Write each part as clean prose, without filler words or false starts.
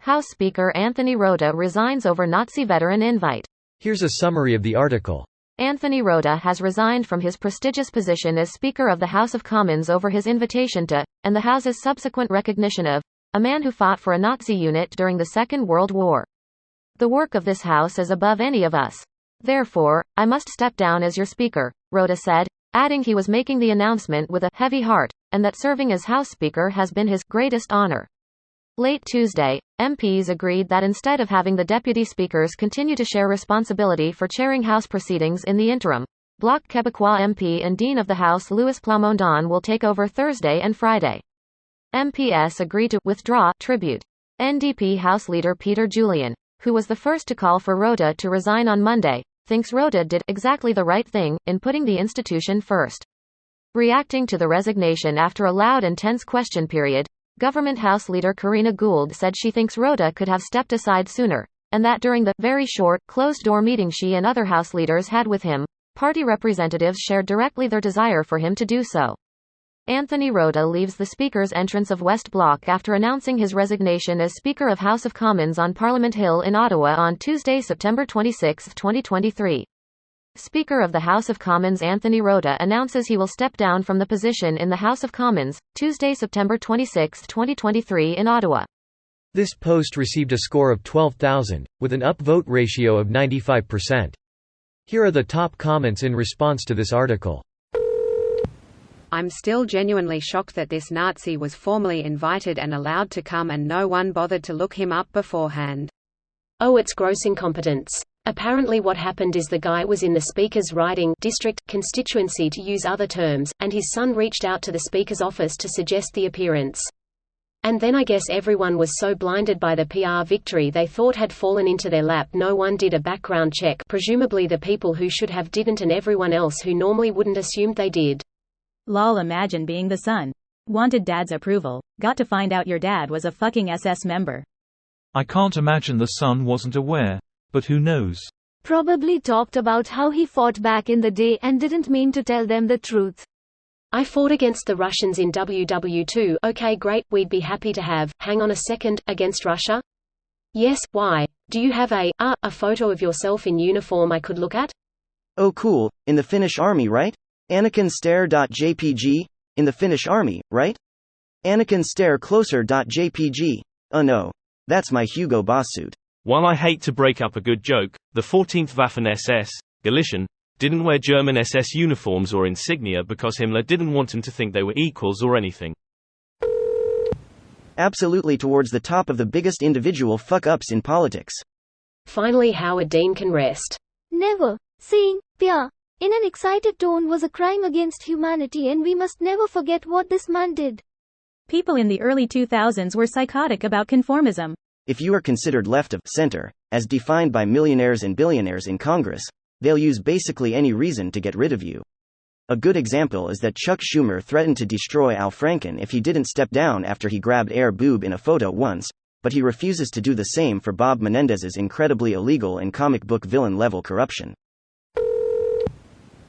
House Speaker Anthony Rota resigns over Nazi veteran invite. Here's a summary of the article. Anthony Rota has resigned from his prestigious position as Speaker of the House of Commons over his invitation to, and the House's subsequent recognition of, a man who fought for a Nazi unit during the Second World War. The work of this House is above any of us. Therefore, I must step down as your Speaker, Rota said, adding he was making the announcement with a heavy heart, and that serving as House Speaker has been his greatest honor. Late Tuesday, MPs agreed that instead of having the deputy speakers continue to share responsibility for chairing House proceedings in the interim, Bloc Québécois MP and Dean of the House Louis Plamondon will take over Thursday and Friday. MPs agreed to withdraw tribute. NDP House Leader Peter Julian, who was the first to call for Rota to resign on Monday, thinks Rota did exactly the right thing in putting the institution first. Reacting to the resignation after a loud and tense question period, Government House Leader Karina Gould said she thinks Rota could have stepped aside sooner, and that during the very short, closed-door meeting she and other House leaders had with him, party representatives shared directly their desire for him to do so. Anthony Rota leaves the Speaker's entrance of West Block after announcing his resignation as Speaker of House of Commons on Parliament Hill in Ottawa on Tuesday, September 26, 2023. Speaker of the House of Commons Anthony Rota announces he will step down from the position in the House of Commons, Tuesday, September 26, 2023 in Ottawa. This post received a score of 12,000, with an upvote ratio of 95%. Here are the top comments in response to this article. I'm still genuinely shocked that this Nazi was formally invited and allowed to come and no one bothered to look him up beforehand. Oh, it's gross incompetence. Apparently what happened is the guy was in the Speaker's riding, district, constituency to use other terms, and his son reached out to the Speaker's office to suggest the appearance. And then I guess everyone was so blinded by the PR victory they thought had fallen into their lap no one did a background check, presumably the people who should have didn't and everyone else who normally wouldn't assumed they did. Lol, imagine being the son. Wanted dad's approval, got to find out your dad was a fucking SS member. I can't imagine the son wasn't aware. But who knows? Probably talked about how he fought back in the day and didn't mean to tell them the truth. I fought against the Russians in WW2. Okay, great, we'd be happy to have. Hang on a second, against Russia? Yes, why? Do you have a photo of yourself in uniform I could look at? Oh cool, in the Finnish army, right? Anakin stare.jpg, in the Finnish army, right? Anakin stare closer.jpg. Oh no. That's my Hugo Boss suit. While I hate to break up a good joke, the 14th Waffen-SS, Galician, didn't wear German SS uniforms or insignia because Himmler didn't want them to think they were equals or anything. Absolutely towards the top of the biggest individual fuck-ups in politics. Finally Howard Dean can rest. Never. Saying, Pia, in an excited tone was a crime against humanity and we must never forget what this man did. People in the early 2000s were psychotic about conformism. If you are considered left of center, as defined by millionaires and billionaires in Congress, they'll use basically any reason to get rid of you. A good example is that Chuck Schumer threatened to destroy Al Franken if he didn't step down after he grabbed Air Boob in a photo once, but he refuses to do the same for Bob Menendez's incredibly illegal and comic book villain-level corruption.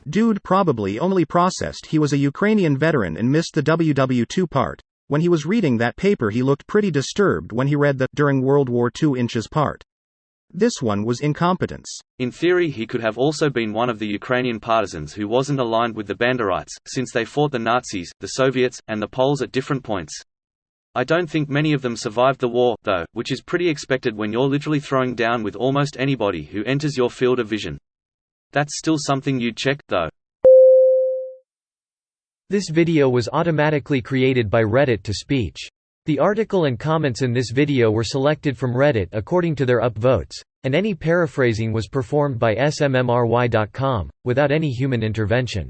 Dude probably only processed he was a Ukrainian veteran and missed the WW2 part. When he was reading that paper he looked pretty disturbed when he read the during World War II inches part. This one was incompetence. In theory he could have also been one of the Ukrainian partisans who wasn't aligned with the Banderites, since they fought the Nazis, the Soviets, and the Poles at different points. I don't think many of them survived the war, though, which is pretty expected when you're literally throwing down with almost anybody who enters your field of vision. That's still something you'd check, though. This video was automatically created by Reddit to speech. The article and comments in this video were selected from Reddit according to their upvotes, and any paraphrasing was performed by smmry.com, without any human intervention.